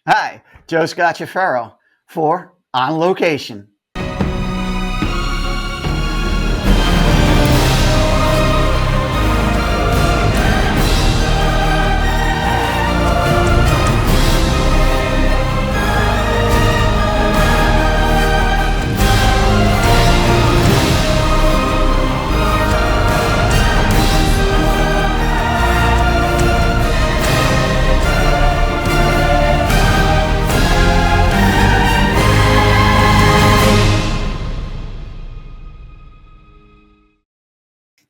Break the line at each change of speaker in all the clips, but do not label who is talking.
Hi, Joe Scacciaferro for On Location.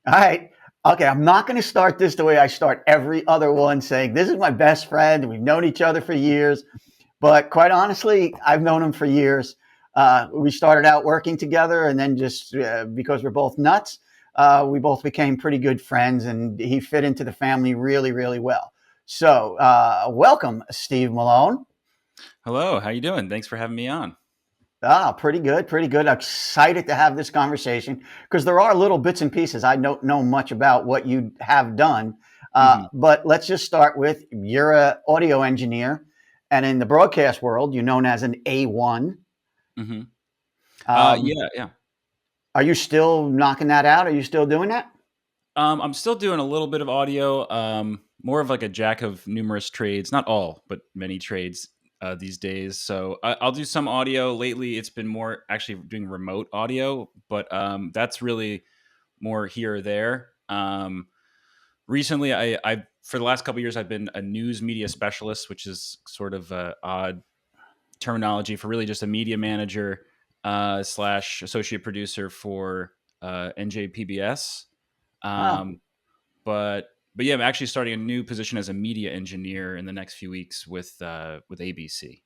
All right. Okay, I'm not going to start this the way I start every other one, saying, This is my best friend. We've known each other for years. But quite honestly, I've known him for years. We started out working together, and then just because we're both nuts, we both became pretty good friends, and he fit into the family really, really well. So, welcome, Steve Malone.
Hello, how you doing? Thanks for having me on.
Pretty good, pretty good. Excited to have this conversation because there are little bits and pieces I don't know much about what you have done.
hmm
But let's just start with you're an audio engineer, and in the broadcast world, you're known as an A1.
hmm
Um,
yeah.
are you still knocking that out? Are you still doing that?
I'm still doing a little bit of audio, more of like a jack of numerous trades, not all, but many trades these days. So I'll do some audio. Lately, it's been more actually doing remote audio, but that's really more here or there. Recently, I for the last couple of years, I've been a news media specialist, which is sort of a odd terminology for really just a media manager slash associate producer for NJPBS.
Oh,
Um, but yeah, I'm actually starting a new position as a media engineer in the next few weeks with ABC.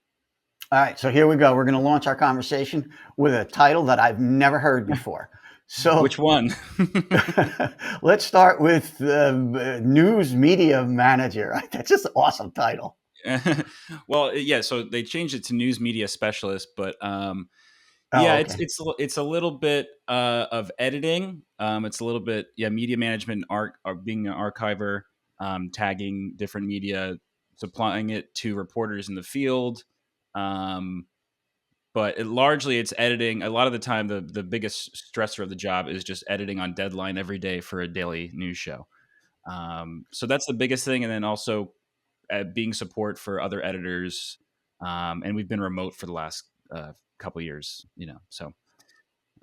all right. So here we go. We're going to launch our conversation with a title that I've never heard before. So
Which one?
let's start with news media manager. That's just an awesome title.
Well, yeah. So they changed it to news media specialist, but
Oh,
yeah,
okay.
it's a little bit of editing. It's a little bit media management, being an archiver, tagging different media, supplying it to reporters in the field. Um, but largely it's editing. A lot of the time, the biggest stressor of the job is just editing on deadline every day for a daily news show. So that's the biggest thing, and then also being support for other editors. And we've been remote for the last couple of years, so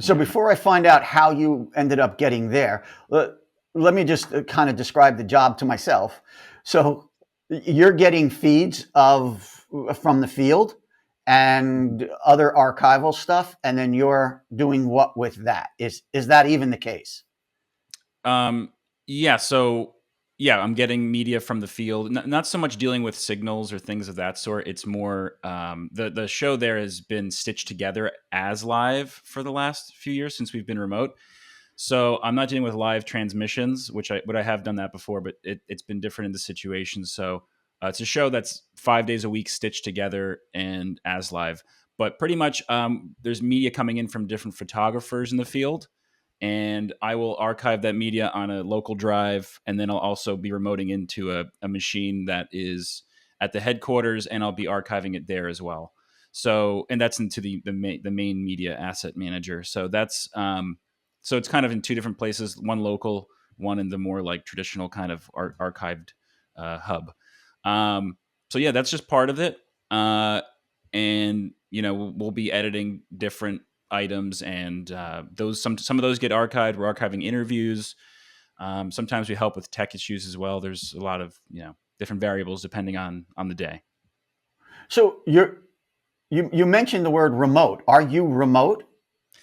So
yeah.
before I find out how you ended up getting there, let me just kind of describe the job to myself. So you're getting feeds of from the field
Mhm.
and other archival stuff, and then you're doing what with that? Is that even the case?
Um, yeah, so yeah, I'm getting media from the field. Not so much dealing with signals or things of that sort. It's more the show there has been stitched together as live for the last few years since we've been remote. So I'm not dealing with live transmissions, which I have done that before, but it's been different in the situation. So it's a show that's 5 days a week stitched together and as live. But pretty much, there's media coming in from different photographers in the field, and I will archive that media on a local drive, and then I'll also be remoting into a machine that is at the headquarters, and I'll be archiving it there as well. So, and that's into the main media asset manager. So that's so it's kind of in two different places, one local, one in the more like traditional kind of archived hub. Um, so yeah, that's just part of it. And we'll be editing different items, and those some of those get archived. We're archiving interviews. Sometimes we help with tech issues as well. There's a lot of different variables depending on the day.
So you mentioned the word remote. Are you remote?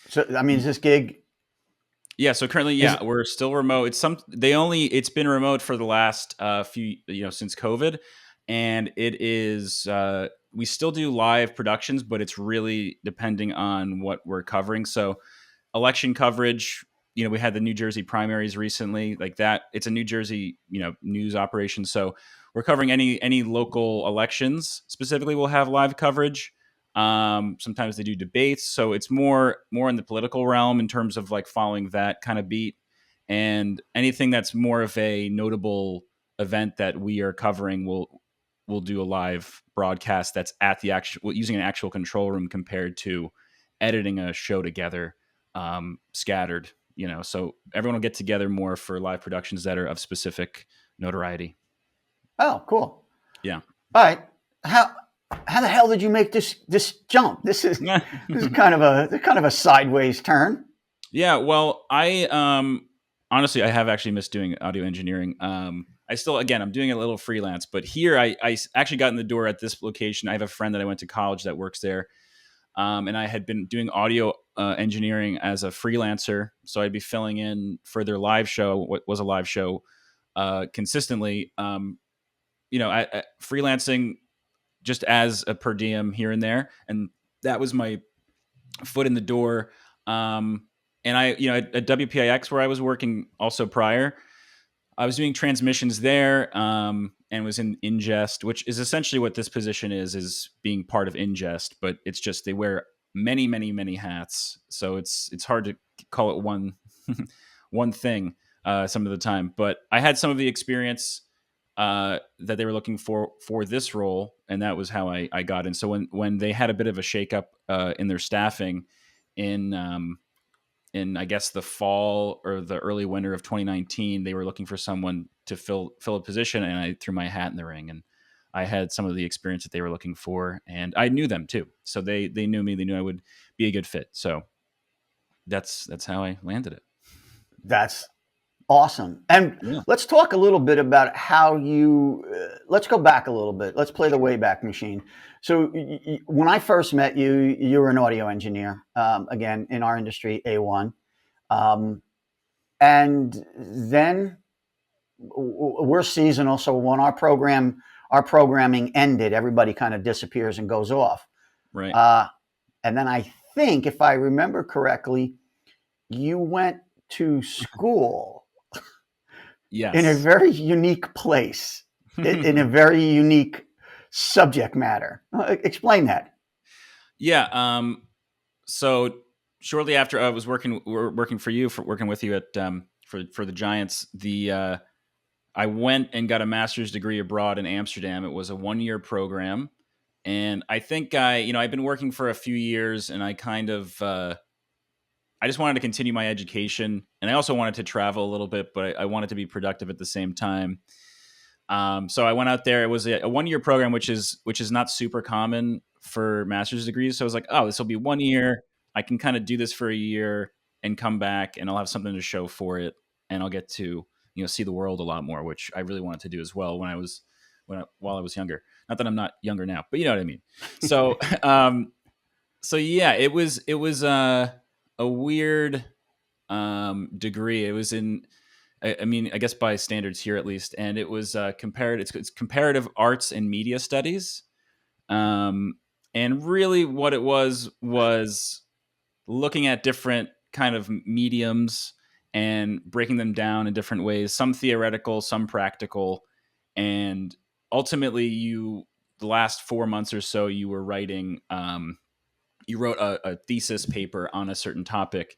So I mean, is this gig
Yeah, so currently,
is
yeah, we're still remote. It's been remote for the last few, since COVID, and it is we still do live productions, but it's really depending on what we're covering. So election coverage, we had the New Jersey primaries recently, like that. It's a New Jersey, news operation. So we're covering any local elections specifically. We'll have live coverage. Sometimes they do debates, so it's more in the political realm in terms of like following that kind of beat, and anything that's more of a notable event that we are covering will. we'll do a live broadcast that's at the actual using an actual control room compared to editing a show together, scattered. So everyone will get together more for live productions that are of specific notoriety.
Oh, cool.
Yeah.
All right. How how the hell did you make this jump? This is kind of a sideways turn.
Yeah, well, I honestly I have actually missed doing audio engineering. I still, again, I'm doing a little freelance, but here I actually got in the door at this location. I have a friend that I went to college that works there, and I had been doing audio engineering as a freelancer, so I'd be filling in for their live show, what was a live show, consistently. Freelancing just as a per diem here and there, and that was my foot in the door. And at WPIX, where I was working also prior, I was doing transmissions there, and was in ingest, which is essentially what this position is being part of ingest, but it's just they wear many, many, many hats. So it's hard to call it one one thing some of the time. But I had some of the experience that they were looking for this role, and that was how I got in. So when they had a bit of a shakeup in their staffing in I guess the fall or the early winter of 2019, they were looking for someone to fill a position, and I threw my hat in the ring, and I had some of the experience that they were looking for, and I knew them too. So they knew me, they knew I would be a good fit. So that's how I landed it.
That's awesome. And
Yeah.
let's talk a little bit about how you. Let's go back a little bit. Let's play the Wayback Machine. So when I first met you, you were an audio engineer. Again, in our industry, A1. Um, and then we're seasonal, so when our programming ended, everybody kind of disappears and goes off.
Right.
Uh, and then I think, if I remember correctly, you went to school in a
Yes.
very unique place, in a very unique subject matter. Explain that.
Yeah. So shortly after I was working for you, for working with you at for the Giants, I went and got a master's degree abroad in Amsterdam. It was a 1 year program, and I think I've been working for a few years, and I kind of I just wanted to continue my education, and I also wanted to travel a little bit, but I wanted to be productive at the same time. So I went out there. It was a 1 year program, which is not super common for master's degrees. So I was like, oh, this will be 1 year. I can kind of do this for a year and come back, and I'll have something to show for it, and I'll get to see the world a lot more, which I really wanted to do as well while I was younger. Not that I'm not younger now, but you know what I mean. So so yeah, it was a weird degree. It was in I mean, I guess by standards here at least, and it was comparative. It's comparative arts and media studies, um, and really what it was looking at different kind of mediums and breaking them down in different ways. Some theoretical, some practical, and ultimately, the last 4 months or so, you were writing. You wrote a thesis paper on a certain topic,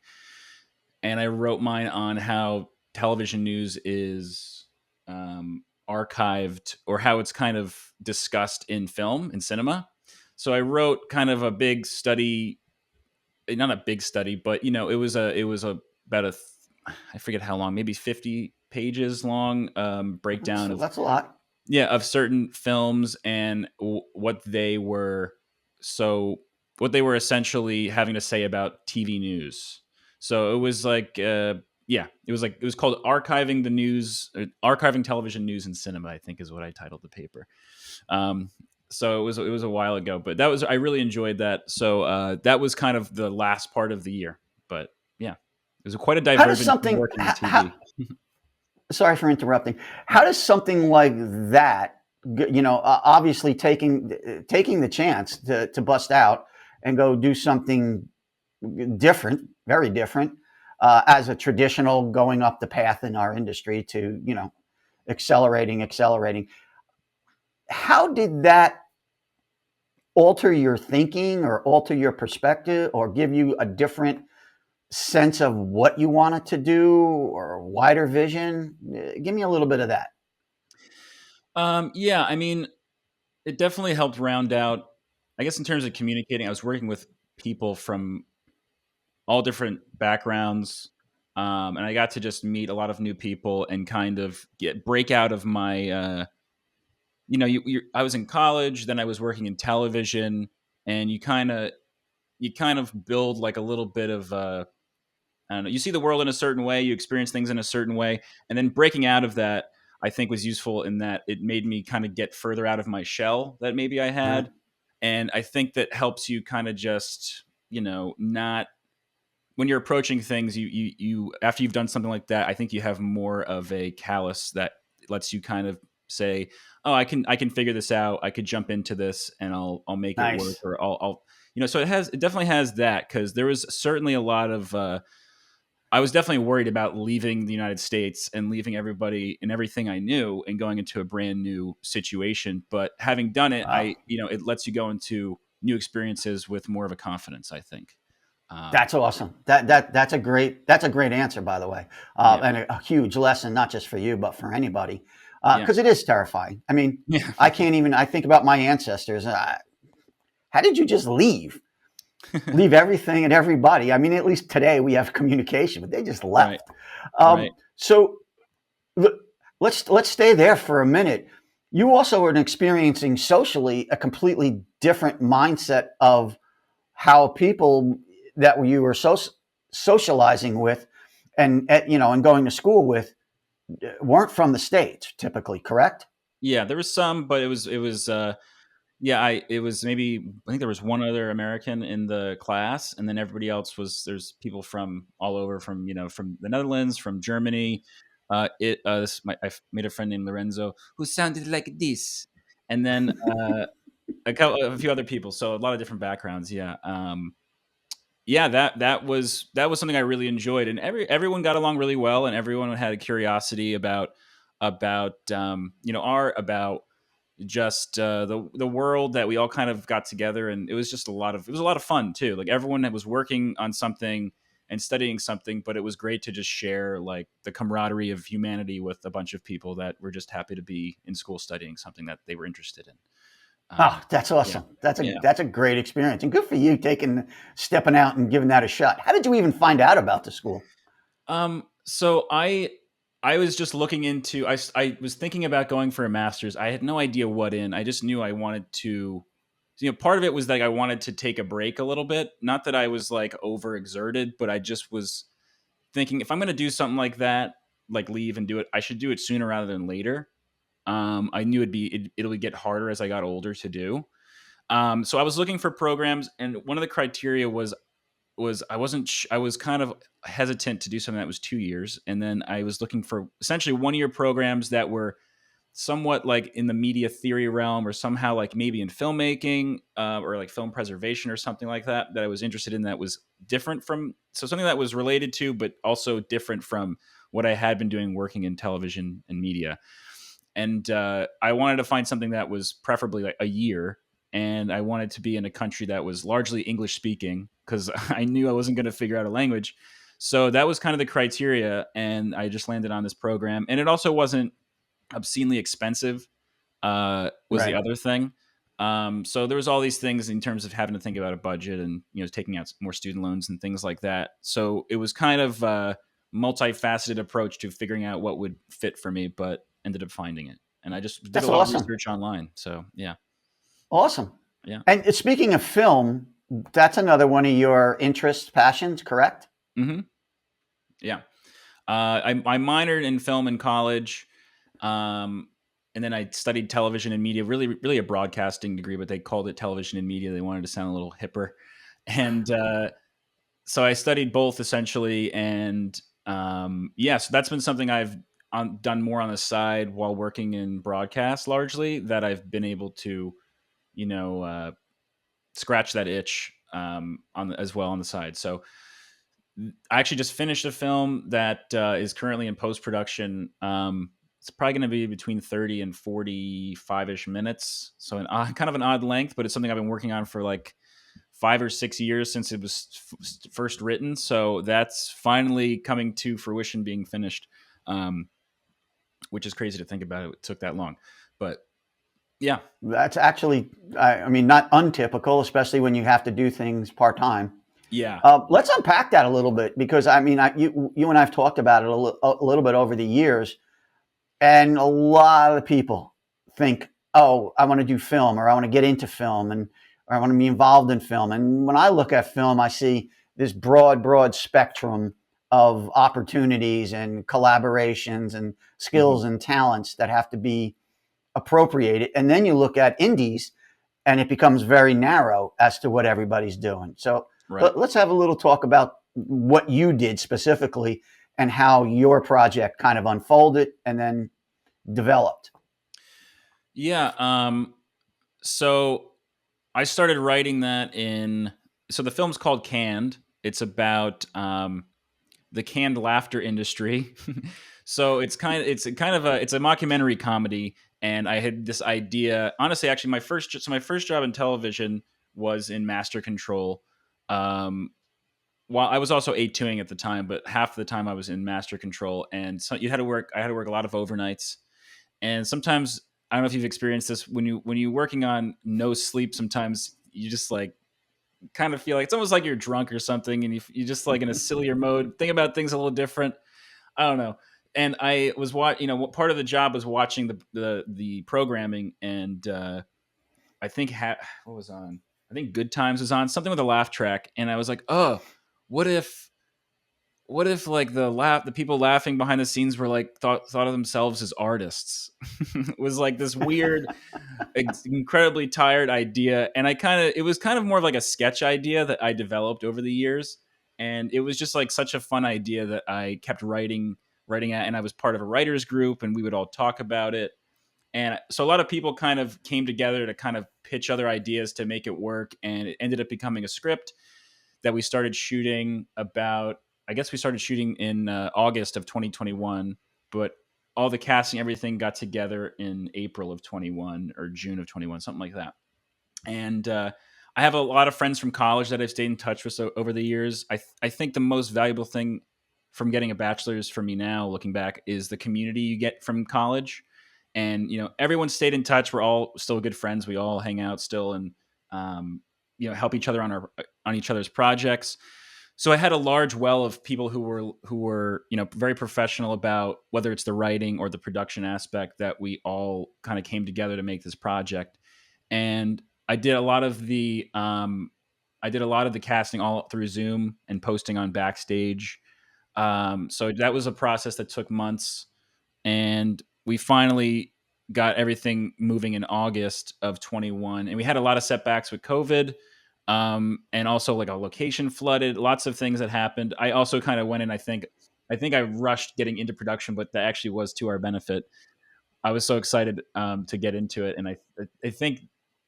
and I wrote mine on how television news is archived, or how it's kind of discussed in film and cinema. So I wrote kind of a big study, not a big study, but it was a about I forget how long, maybe 50 pages long, breakdown of
That's a lot.
yeah, of certain films and what they were so what they were essentially having to say about TV news. So it was like it was called archiving the news, archiving television news and cinema, I think is what I titled the paper. Um, so it was a while ago, but that was I really enjoyed that. So that was kind of the last part of the year, but yeah, it was quite a
How does
divergent
something?
working in TV.
Sorry for interrupting. How does something like that, obviously taking the chance to bust out and go do something different, very different, as a traditional going up the path in our industry to accelerating. How did that alter your thinking or alter your perspective or give you a different sense of what you wanted to do or a wider vision? Give me a little bit of that.
Yeah, I mean, it definitely helped round out. I guess in terms of communicating, I was working with people from all different backgrounds, and I got to just meet a lot of new people and kind of get break out of my. I was in college, then I was working in television, and you kind of build like a little bit of I don't know. You see the world in a certain way, you experience things in a certain way, and then breaking out of that, I think, was useful in that it made me kind of get further out of my shell that maybe I
Right.
had, and I think that helps you kind of just not when you're approaching things. You after you've done something like that, I think you have more of a callus that lets you kind of say, "Oh, I can figure this out. I could jump into this and I'll make it work,"
Nice.
or I'll so it definitely has that because there was certainly a lot of I was definitely worried about leaving the United States and leaving everybody and everything I knew and going into a brand new situation. But having done it,
Wow.
it lets you go into new experiences with more of a confidence, I think. Um,
That's awesome. That's a great answer, by the way,
yeah,
and a huge lesson, not just for you, but for anybody,
yeah,
because it is terrifying. I mean,
yeah,
I can't even. I think about my ancestors. How did you just leave everything and everybody? I mean, at least today we have communication, but they just
right,
left.
right.
So let's stay there for a minute. You also are experiencing socially a completely different mindset of how people that you were socializing with and going to school with weren't from the states typically, correct?
Yeah, there was some, but it was yeah, I it was maybe I think there was one other American in the class, and then everybody else was there's people from all over, from from the Netherlands, from Germany. I made a friend named Lorenzo who sounded like this, and then a few other people. So a lot of different backgrounds. Yeah, yeah. That was something I really enjoyed, and everyone got along really well, and everyone had a curiosity about art, about just the world, that we all kind of got together, and it was a lot of fun too. Like everyone that was working on something and studying something, but it was great to just share like the camaraderie of humanity with a bunch of people that were just happy to be in school studying something that they were interested in.
Oh, that's
Yeah,
awesome. That's a
yeah.
that's a great experience, and good for you stepping out and giving that a shot. How did you even find out about the school?
So I was just looking into I was thinking about going for a master's. I had no idea what in. I just knew I wanted to. Part of it was like I wanted to take a break a little bit. Not that I was like overexerted, but I just was thinking if I'm going to do something like that, like leave and do it, I should do it sooner rather than later. I knew it'll get harder as I got older to do. So I was looking for programs, and one of the criteria was I wasn't I was kind of hesitant to do something that was 2 years, and then I was looking for essentially 1 year programs that were somewhat like in the media theory realm, or somehow like maybe in filmmaking, or like film preservation or something like that I was interested in, that was different from, so something that was related to but also different from what I had been doing working in television and media. And I wanted to find something that was preferably like a year, and I wanted to be in a country that was largely English speaking because I knew I wasn't going to figure out a language. So that was kind of the criteria, and I just landed on this program. And it also wasn't obscenely expensive. Was the
Right.
other thing. So there was all these things in terms of having to think about a budget, and taking out more student loans and things like that. So it was kind of a multifaceted approach to figuring out what would fit for me, but ended up finding it. And I just did a
That's
lot of
awesome.
research online. So yeah,
Awesome.
yeah,
And speaking of film, that's another one of your interests, passions, correct?
hmm yeah. I minored in film in college. Um, and then I studied television and media, really a broadcasting degree, but they called it television and media. They wanted to sound a little hipper. And so I studied both essentially. And yeah, so that's been something I've done more on the side while working in broadcast largely, that I've been able to, you know, uh, scratch that itch as well on the side. So I actually just finished a film that is currently in post production. It's probably going to be between 30 and 45-ish minutes. So kind of an odd length, but it's something I've been working on for like 5 or 6 years since it was first written. So that's finally coming to fruition, being finished, which is crazy to think about. It took that long, but Yeah.
That's actually, I mean, not untypical, especially when you have to do things part time.
Yeah.
Let's unpack that a little bit because I mean, you and I've talked about it a little bit over the years, and a lot of people think, "Oh, I want to do film, or I want to get into film, and or I want to be involved in film." And when I look at film, I see this broad spectrum of opportunities and collaborations and
Hmm.
skills and talents that have to be appropriated. And then you look at indies, and it becomes very narrow as to what everybody's doing. So
Right.
let's have a little talk about what you did specifically and how your project kind of unfolded and then developed.
Yeah. So I started writing that in. So the film's called Canned. It's about the canned laughter industry. So it's a mockumentary comedy, and I had this idea. Honestly, actually, my first job in television was in master control. Um, while I was also A2ing at the time, but half the time I was in master control, and so you had to work. I had to work a lot of overnights, and sometimes I don't know if you've experienced this when you're working on no sleep. Sometimes you just like kind of feel like it's almost like you're drunk or something, and you just like in a sillier mode, think about things a little different. I don't know. And I was part of the job was watching the programming, and I think what was on. I think Good Times was on something with a laugh track, and I was like, oh, what if like the people laughing behind the scenes were like thought of themselves as artists. It was like this weird, incredibly tired idea, and it was kind of more of like a sketch idea that I developed over the years, and it was just like such a fun idea that I kept writing at, and I was part of a writers group, and we would all talk about it. And so a lot of people kind of came together to kind of pitch other ideas to make it work, and it ended up becoming a script that we started shooting about. I guess we started shooting in August of 2021, but all the casting, everything got together in April of 21 or June of 21, something like that. And I have a lot of friends from college that I've stayed in touch with over the years. I think the most valuable thing from getting a bachelor's for me now, looking back, is the community you get from college. And everyone stayed in touch. We're all still good friends. We all hang out still, and um, help each other on each other's projects. So I had a large well of people who were very professional about whether it's the writing or the production aspect, that we all kind of came together to make this project. And I did a lot of the casting all through Zoom and posting on Backstage. So that was a process that took months, and we finally got everything moving in August of 21. And we had a lot of setbacks with COVID, and also like a location flooded, lots of things that happened. I also kind of went in. I think I rushed getting into production, but that actually was to our benefit. I was so excited to get into it, and I think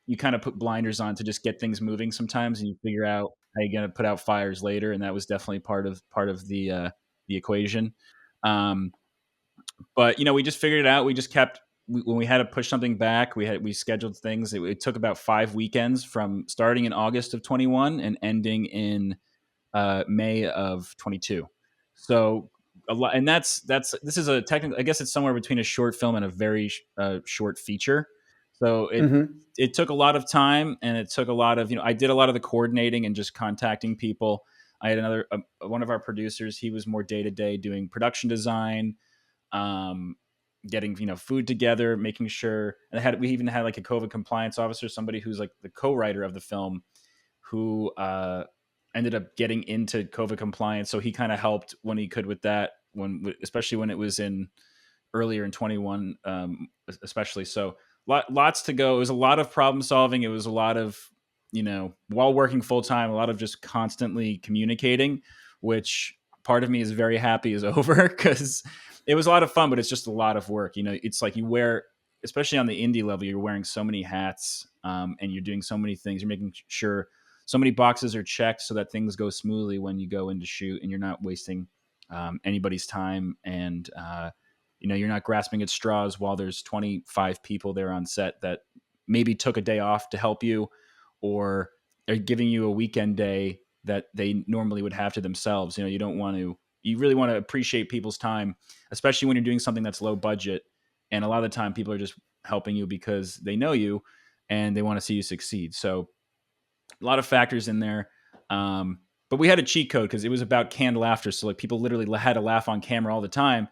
you kind of put blinders on to just get things moving sometimes, and you figure out how you're going to put out fires later, and that was definitely part of the equation. Um, but we just figured it out. We just kept when we had to push something back, we scheduled things. It took about 5 weekends from starting in August of 21 and ending in May of 22. So a lot, and that's this is a technical. I guess it's somewhere between a short film and a very short feature. So
Mm-hmm.
it took a lot of time, and it took a lot of I did a lot of the coordinating and just contacting people. I had one of our producers. He was more day to day doing production design, um, getting food together, making sure. And we even had like a COVID compliance officer, somebody who's like the co-writer of the film, who ended up getting into COVID compliance. So he kind of helped when he could with that, especially when it was in earlier in 21, especially. So lots to go. It was a lot of problem solving. It was a lot of, while working full time, a lot of just constantly communicating, which part of me is very happy is over, because it was a lot of fun, but it's just a lot of work. It's like you wear, especially on the indie level, you're wearing so many hats, and you're doing so many things. You're making sure so many boxes are checked so that things go smoothly when you go into shoot, and you're not wasting anybody's time. And you're not grasping at straws while there's 25 people there on set that maybe took a day off to help you, or are giving you a weekend day that they normally would have to themselves. You really want to appreciate people's time, especially when you're doing something that's low budget. And a lot of the time people are just helping you because they know you and they want to see you succeed. So a lot of factors in there. But we had a cheat code because it was about canned laughter. So like people literally had to laugh on camera all the time.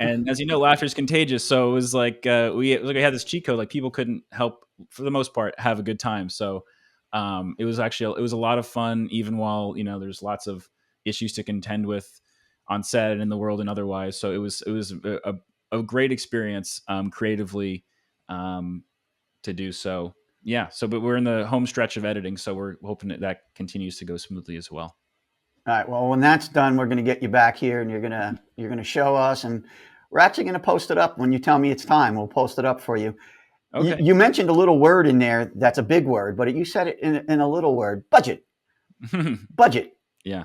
And as you know, laughter is contagious. So it was like we had this cheat code. Like people couldn't help, for the most part, have a good time. So it was a lot of fun, even while there's lots of issues to contend with on set and in the world and otherwise. So it was a great experience creatively to do so. Yeah. So, but we're in the home stretch of editing, so we're hoping that continues to go smoothly as well.
All right. Well, when that's done, we're going to get you back here, and you're gonna show us, and we're actually going to post it up when you tell me it's time. We'll post it up for you. You,
Okay.
you mentioned a little word in there that's a big word, but you said it in a little word. Budget. Budget.
Yeah.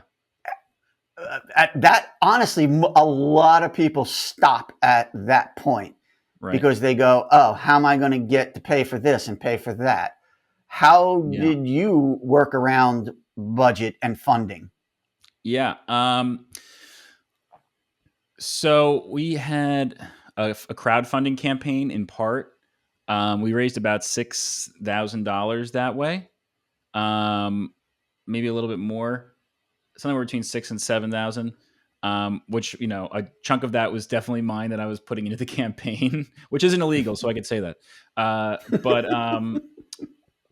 At that, honestly, a lot of people stop at that point
Right.
because they go, "Oh, how am I going to get to pay for this and pay for that?" How
Yeah.
did you work around budget and funding?
Yeah. So we had a crowdfunding campaign in part. We raised about $6,000 that way. Um, Maybe a little bit more, somewhere between 6 and 7,000. Which a chunk of that was definitely mine that I was putting into the campaign, which isn't illegal, so I could say that. But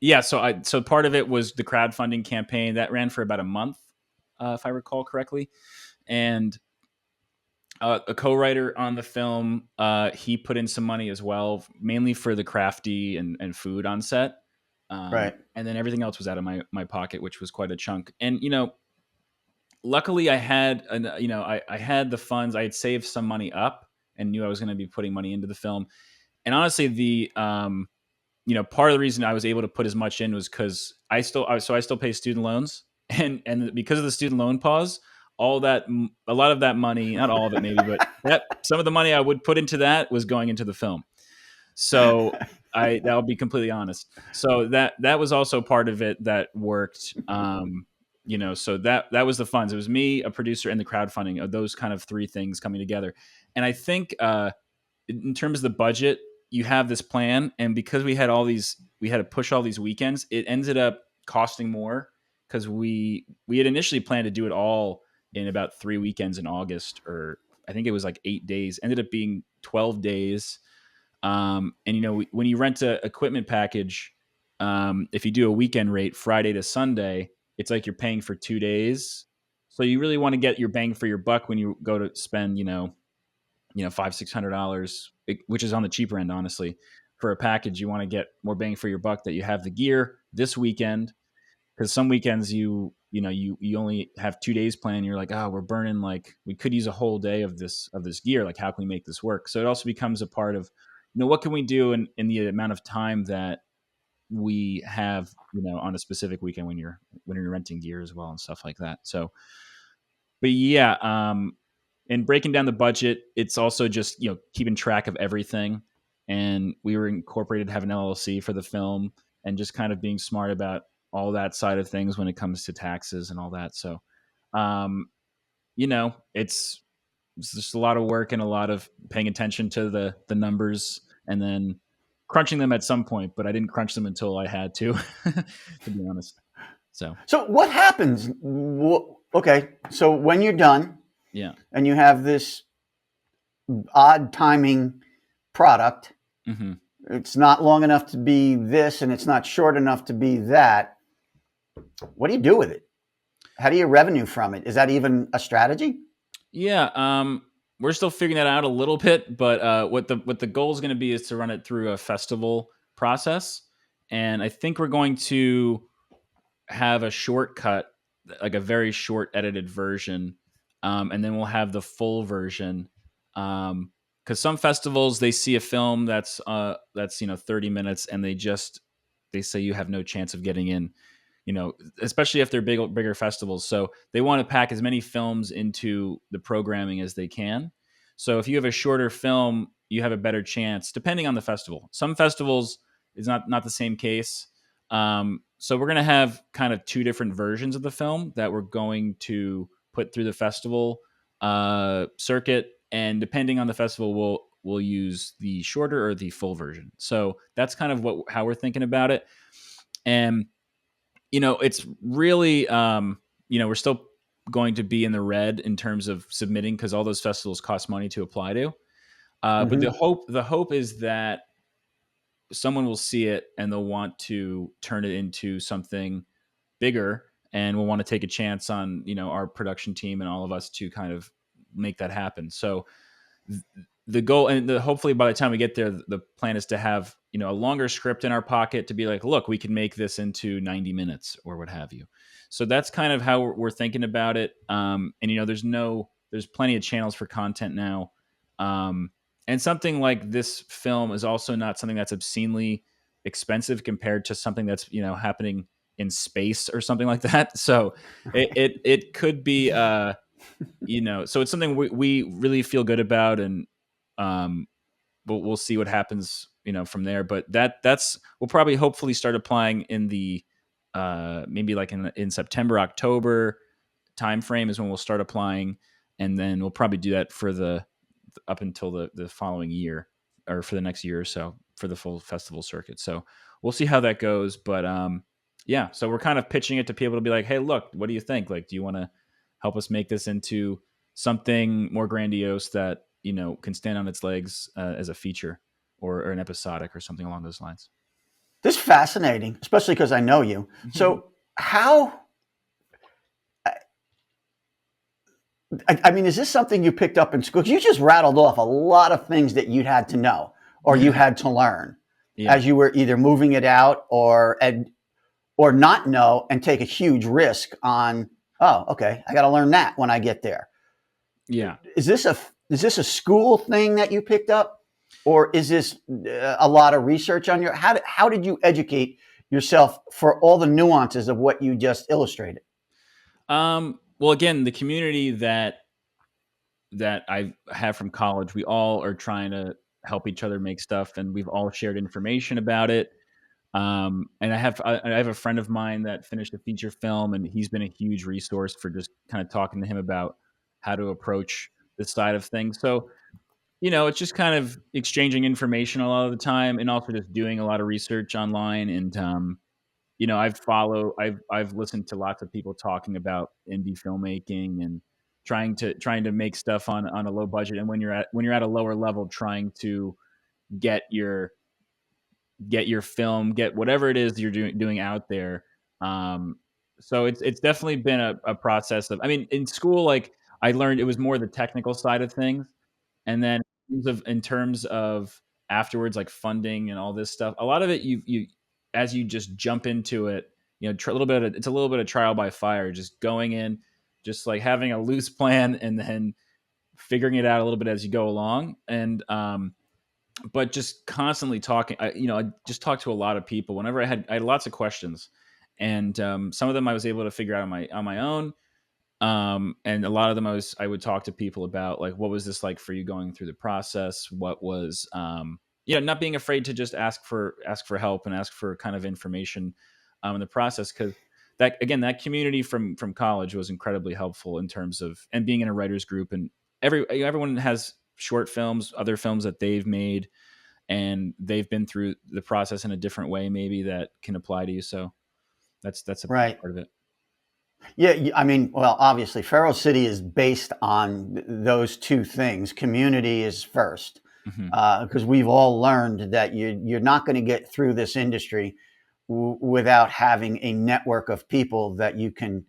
yeah, so part of it was the crowdfunding campaign that ran for about a month, if I recall correctly, and a co-writer on the film, he put in some money as well, mainly for the crafty and food on set.
Right.
And then everything else was out of my pocket, which was quite a chunk. And luckily I had I had the funds. I had saved some money up and knew I was going to be putting money into the film. And honestly, the part of the reason I was able to put as much in was because I still pay student loans, and because of the student loan pause, a lot of that money, not all of it maybe, but that some of the money I would put into that was going into the film. So I'll be completely honest. So that was also part of it that worked. So that was the funds. It was me, a producer, and the crowdfunding of those kind of three things coming together. And I think in terms of the budget, you have this plan, and because we had to push all these weekends, it ended up costing more because we had initially planned to do it all in about 3 weekends in August, or I think it was like 8 days. Ended up being 12 days. And when you rent a equipment package, if you do a weekend rate Friday to Sunday, it's like you're paying for 2 days. So you really want to get your bang for your buck when you go to spend $500-600, which is on the cheaper end, honestly, for a package. You want to get more bang for your buck, that you have the gear this weekend, because some weekends you only have 2 days planned. You're like, oh, we're burning, like we could use a whole day of this gear. Like, how can we make this work? So it also becomes a part of what can we do in the amount of time that we have on a specific weekend when you're renting gear as well and stuff like that. So, but yeah, and breaking down the budget, it's also just keeping track of everything. And we were incorporated to have an LLC for the film, and just kind of being smart about all that side of things when it comes to taxes and all that. So, um, it's just a lot of work and a lot of paying attention to the numbers, and then crunching them at some point. But I didn't crunch them until I had to, to be honest. So
So what happens? Okay, so when you're done
yeah.
and you have this odd timing product,
Hmm.
it's not long enough to be this and it's not short enough to be that. What do you do with it? How do you revenue from it? Is that even a strategy?
Yeah, we're still figuring that out a little bit, but what the goal is going to be is to run it through a festival process, and I think we're going to have a shortcut, like a very short edited version, and then we'll have the full version. Because some festivals, they see a film that's 30 minutes, and they say you have no chance of getting in, especially if they're bigger festivals. So they want to pack as many films into the programming as they can. So if you have a shorter film, you have a better chance, depending on the festival. Some festivals is not the same case. So we're going to have kind of two different versions of the film that we're going to put through the festival circuit, and depending on the festival, we'll use the shorter or the full version. So that's kind of how we're thinking about it. And it's really, we're still going to be in the red in terms of submitting because all those festivals cost money to apply to. But
Hmm.
the hope is that someone will see it and they'll want to turn it into something bigger, and we'll want to take a chance on our production team and all of us to kind of make that happen. So the goal, and hopefully by the time we get there, the plan is to have a longer script in our pocket to be like, look, we can make this into 90 minutes or what have you. So that's kind of how we're thinking about it. And there's plenty of channels for content now. And something like this film is also not something that's obscenely expensive compared to something that's happening in space or something like that. So it could be so it's something we really feel good about, and um, we'll see what happens, from there. But that's we'll probably hopefully start applying in the maybe like in September, October time frame is when we'll start applying, and then we'll probably do that for the up until the following year, or for the next year or so for the full festival circuit. So we'll see how that goes. But yeah, so we're kind of pitching it to people to be like, hey, look, what do you think? Like, do you want to help us make this into something more grandiose that can stand on its legs as a feature, or an episodic or something along those lines?
This is fascinating, especially because I know you. So how? I mean, is this something you picked up in school? 'Cause you just rattled off a lot of things that you had to know or you had to learn
Yeah.
as you were either moving it out or not know and take a huge risk on. Oh, okay, I got to learn that when I get there.
Yeah.
Is this a school thing that you picked up, or is this a lot of research on your? How did you educate yourself for all the nuances of what you just illustrated?
Well, again, the community that I have from college, we all are trying to help each other make stuff, and we've all shared information about it. And I have a friend of mine that finished a feature film, and he's been a huge resource for just kind of talking to him about how to approach this side of things. So it's just kind of exchanging information a lot of the time, and also just doing a lot of research online. And I've listened to lots of people talking about indie filmmaking and trying to make stuff on a low budget. And when you're at a lower level, trying to get your get your film, get whatever it is you're doing out there. Um, so it's definitely been a process of. I mean, in school, like I learned it was more the technical side of things, and then in terms of afterwards, like funding and all this stuff, a lot of it you as you just jump into it, it's a little bit of trial by fire, just going in, just like having a loose plan and then figuring it out a little bit as you go along. And but just constantly talking. I just talked to a lot of people whenever I had lots of questions, and some of them I was able to figure out on my own. And a lot of them I would talk to people about, like, what was this like for you going through the process? What was not being afraid to just ask for help and ask for kind of information in the process, because that community from college was incredibly helpful in terms of, and being in a writers group, and everyone has short films, other films that they've made, and they've been through the process in a different way maybe that can apply to you. So that's a big
Right.
part of it.
Yeah, I mean, well, obviously, Faro City is based on those two things. Community is first,
Hmm.
because we've all learned that you're not going to get through this industry without having a network of people that you can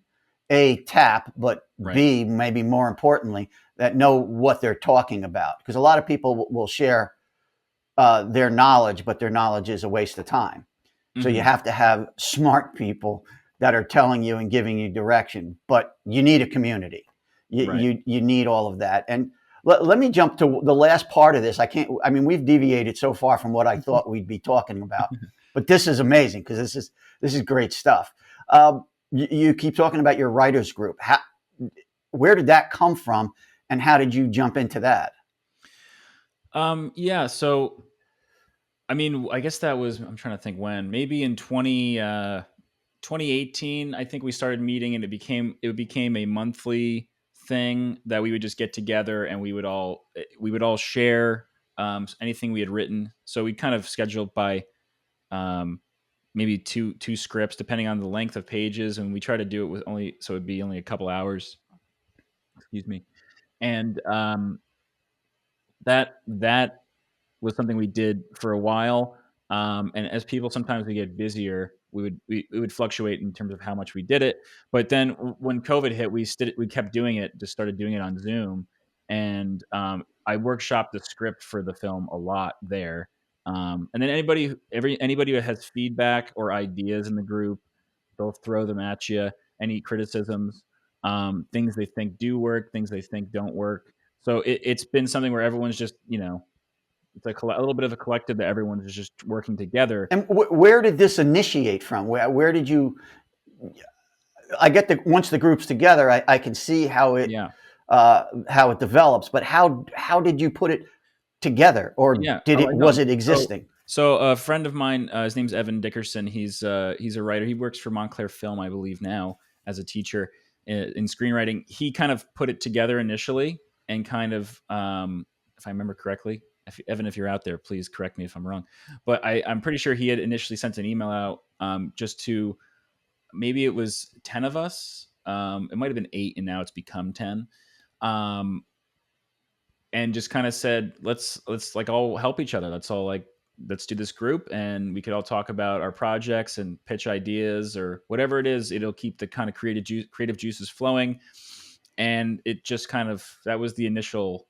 a tap, but
Right.
b maybe more importantly that know what they're talking about. Because a lot of people will share their knowledge, but their knowledge is a waste of time. So you
Hmm.
have to have smart people that are telling you and giving you direction. But you need a community. You
Right.
you need all of that. And let me jump to the last part of this. I can't. I mean, we've deviated so far from what I thought we'd be talking about, but this is amazing because this is great stuff. You keep talking about your writers group. Where did that come from, and how did you jump into that?
Yeah. So, I mean, I guess that was, I'm trying to think when, maybe in 2018, I think we started meeting, and it became a monthly thing that we would just get together, and we would all share. anything we had written. So we kind of scheduled by um, maybe two scripts, depending on the length of pages, and we try to do it with only so it'd be only a couple hours. Excuse me, and that was something we did for a while. And as people sometimes we get busier, we would fluctuate in terms of how much we did it. But then when COVID hit, we kept doing it. Just started doing it on Zoom, and I workshopped the script for the film a lot there. And then anybody who has feedback or ideas in the group, they'll throw them at you. Any criticisms, things they think do work, things they think don't work. So it's been something where everyone's just it's a little bit of a collective that everyone is just working together.
And where did this initiate from? Where did you? I get the once the group's together, I can see
Yeah,
how it develops. But how did you put it together, or
yeah.
did
Oh,
it
I know.
was it existing?
So a friend of mine, his name's Evan Dickerson. He's a writer. He works for Montclair Film, I believe, now as a teacher in screenwriting. He kind of put it together initially, and kind of, if I remember correctly, Evan, if you're out there, please correct me if I'm wrong. But I'm pretty sure he had initially sent an email out just to maybe it was 10 of us. It might have been 8, and now it's become 10. Um, and just kind of said, let's like all help each other. Let's do this group, and we could all talk about our projects and pitch ideas or whatever it is. It'll keep the kind of creative juices flowing. And it just kind of that was the initial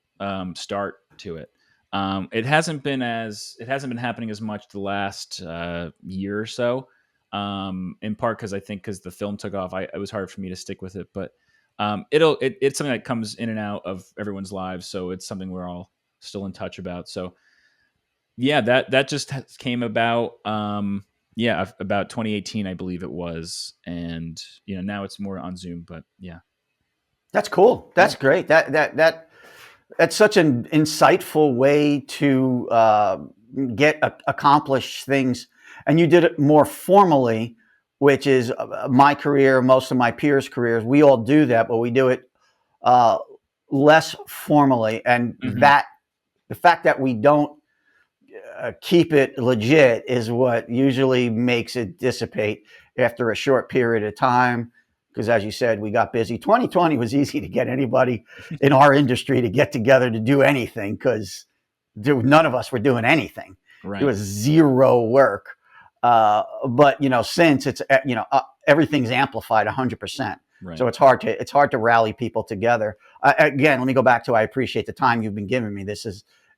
start to it. It hasn't been happening as much the last year or so. In part because I think because the film took off, it was hard for me to stick with it. But it's something that comes in and out of everyone's lives, so it's something we're all still in touch about. So yeah, that just came about. Yeah, about 2018, I believe it was, and now it's more on Zoom. But yeah,
That's cool.
yeah,
That's great. That's such an insightful way to accomplish things, and you did it more formally, which is my career, most of my peers' careers. We all do that, but we do it uh, less formally, and
hmm,
that the fact that we don't keep it legit is what usually makes it dissipate after a short period of time. Because as you said, we got busy. 2020 was easy to get anybody in our industry to get together to do anything because none of us were doing anything. It
right,
was zero work. But since it's everything's amplified 100%,
right.
so it's hard to rally people together. Again, let me go back to I appreciate the time you've been giving me.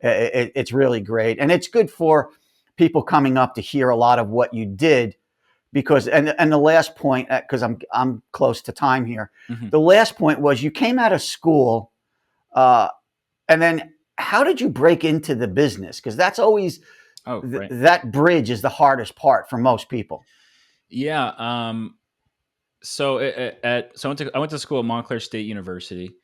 It's really great, and it's good for people coming up to hear a lot of what you did because and the last point because I'm close to time here.
Hmm.
The last point was you came out of school, uh, and then how did you break into the business? Because that's always
Oh, right.
that bridge is the hardest part for most people.
Yeah. So I went to school at Montclair State University.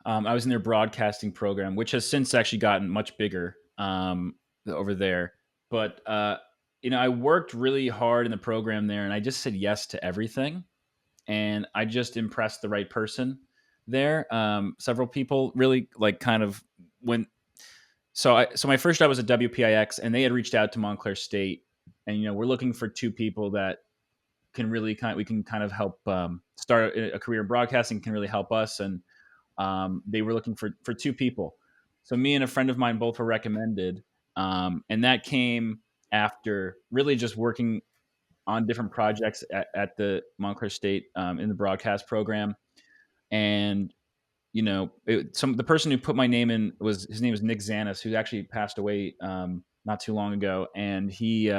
I was in their broadcasting program, which has since actually gotten much bigger over there. But I worked really hard in the program there, and I just said yes to everything, and I just impressed the right person there. Several people really like kind of when. So my first job was at WPIX, and they had reached out to Montclair State, and we're looking for two people that can really we can kind of help start a career in broadcasting, can really help us. And they were looking for two people. So me and a friend of mine both were recommended, and that came after really just working on different projects at the Montclair State in the broadcast program. And the person who put my name in was his name was Nick Zanis, who actually passed away not too long ago, and he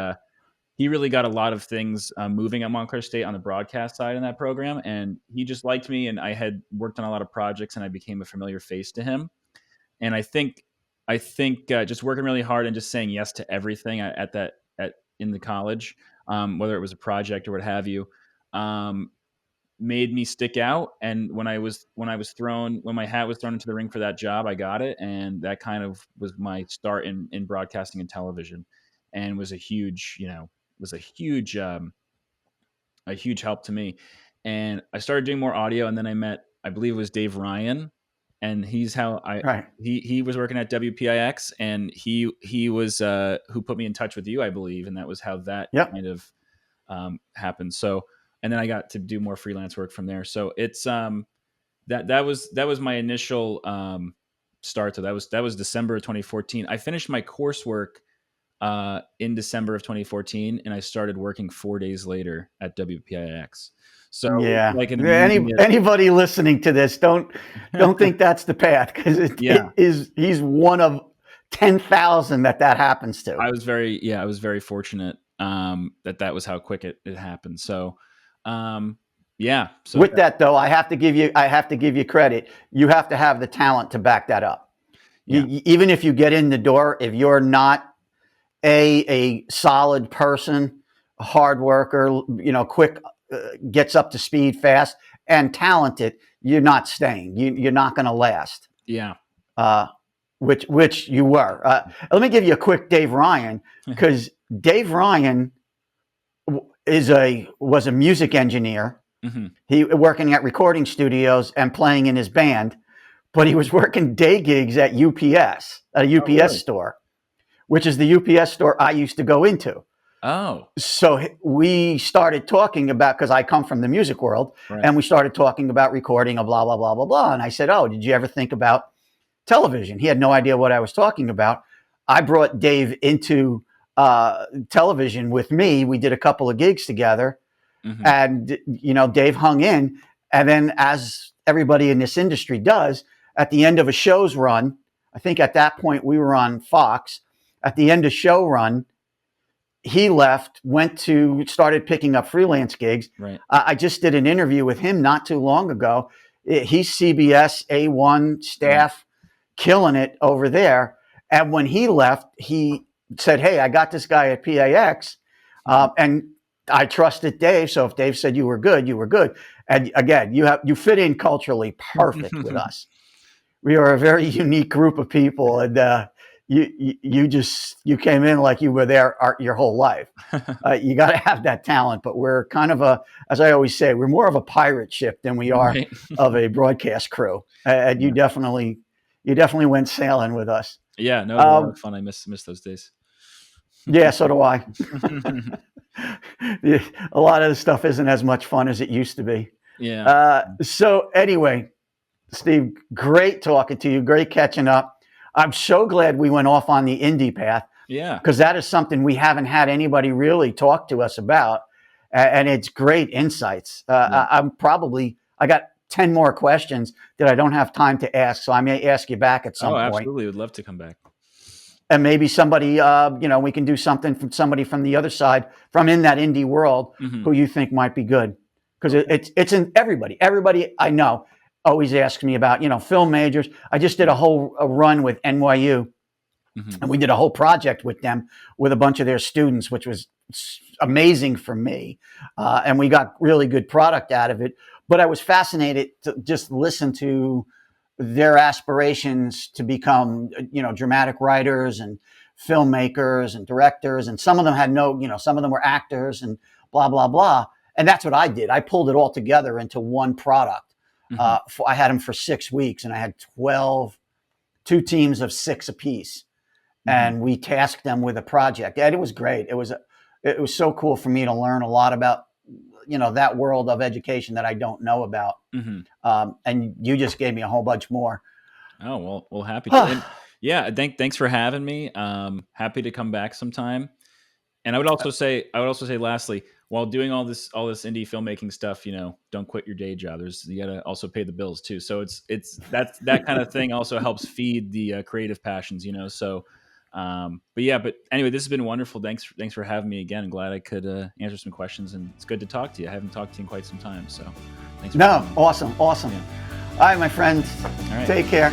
really got a lot of things moving at Montclair State on the broadcast side in that program, and he just liked me, and I had worked on a lot of projects, and I became a familiar face to him. And I think just working really hard and just saying yes to everything at in the college, whether it was a project or what have you, um, made me stick out. And when my hat was thrown into the ring for that job, I got it, and that kind of was my start in broadcasting and television, and was was a huge help to me. And I started doing more audio, and then I believe it was Dave Ryan, and he's how I
Right.
he was working at WPIX, and he was who put me in touch with you, I believe, and that was how that
Yep.
kind of happened. So, and then I got to do more freelance work from there. So it's that was my initial start. So that was December of 2014. I finished my coursework in December of 2014, and I started working 4 days later at WPIX. So
Yeah.
like an immediate,
Anybody listening to this, don't think that's the path, because
yeah.
he's one of 10,000 that happens to.
I was very fortunate that was how quick it happened. So yeah, so
With that though, I have to give you credit. You have to have the talent to back that up.
yeah,
Even if you get in the door, if you're not a solid person, a hard worker, quick, gets up to speed fast, and talented, you're not staying. You're not going to last.
yeah.
Uh, which you were. Let me give you a quick Dave Ryan, because Dave Ryan was a music engineer.
Hmm.
He working at recording studios and playing in his band, but he was working day gigs at UPS, at a
Oh,
UPS
really?
store, which is the UPS store I used to go into.
Oh,
So we started talking about, because I come from the music world,
right.
and we started talking about recording a blah, blah, blah, blah, blah. And I said, oh, did you ever think about television? He had no idea what I was talking about. I brought Dave into television with me. We did a couple of gigs together,
Hmm.
and Dave hung in. And then, as everybody in this industry does, at the end of a show's run, I think at that point we were on Fox. At the end of show run, he left, started picking up freelance gigs.
Right.
I just did an interview with him not too long ago. He's CBS A1
Right.
staff, killing it over there. And when he left, he said, "Hey, I got this guy at PAX," and I trusted Dave. So if Dave said you were good, you were good. And again, you fit in culturally perfect with us. We are a very unique group of people, and you came in like you were there your whole life. You got to have that talent, but we're kind of as I always say, we're more of a pirate ship than we are
Right.
of a broadcast crew. And
Yeah.
you definitely went sailing with us.
Yeah. No, it was a lot of
Um,
fun. I miss those days.
yeah, so do I. A lot of the stuff isn't as much fun as it used to be.
Yeah.
So anyway, Steve, great talking to you. Great catching up. I'm so glad we went off on the indie path,
Yeah.
because that is something we haven't had anybody really talk to us about. And it's great insights.
Yeah.
I got 10 more questions that I don't have time to ask. So I may ask you back at
Oh,
some point.
absolutely. Would love to come back.
And maybe somebody, we can do something from somebody from the other side, from in that indie world,
Hmm.
who you think might be good. Because
Okay.
it's in everybody. Everybody I know always asks me about, film majors. I just did a run with NYU,
Hmm.
and we did a whole project with them, with a bunch of their students, which was amazing for me. And we got really good product out of it. But I was fascinated to just listen to their aspirations to become, dramatic writers and filmmakers and directors. And some of them had some of them were actors and blah, blah, blah. And that's what I did. I pulled it all together into one product.
Hmm.
I had them for 6 weeks, and I had 2 teams of 6 apiece.
Hmm.
And we tasked them with a project. And it was great. It was so cool for me to learn a lot about, that world of education that I don't know about.
Hmm.
And you just gave me a whole bunch more.
Oh, well, happy to. And yeah, thanks for having me. Happy to come back sometime. And I would also say, lastly, while doing all this indie filmmaking stuff, don't quit your day job. You got to also pay the bills too. So that kind of thing also helps feed the creative passions, So, but anyway, this has been wonderful. Thanks for having me again. I'm glad I could answer some questions, and it's good to talk to you. I haven't talked to you in quite some time, so thanks for
No,
having me.
awesome.
Yeah.
All right, my friends,
All right.
take care.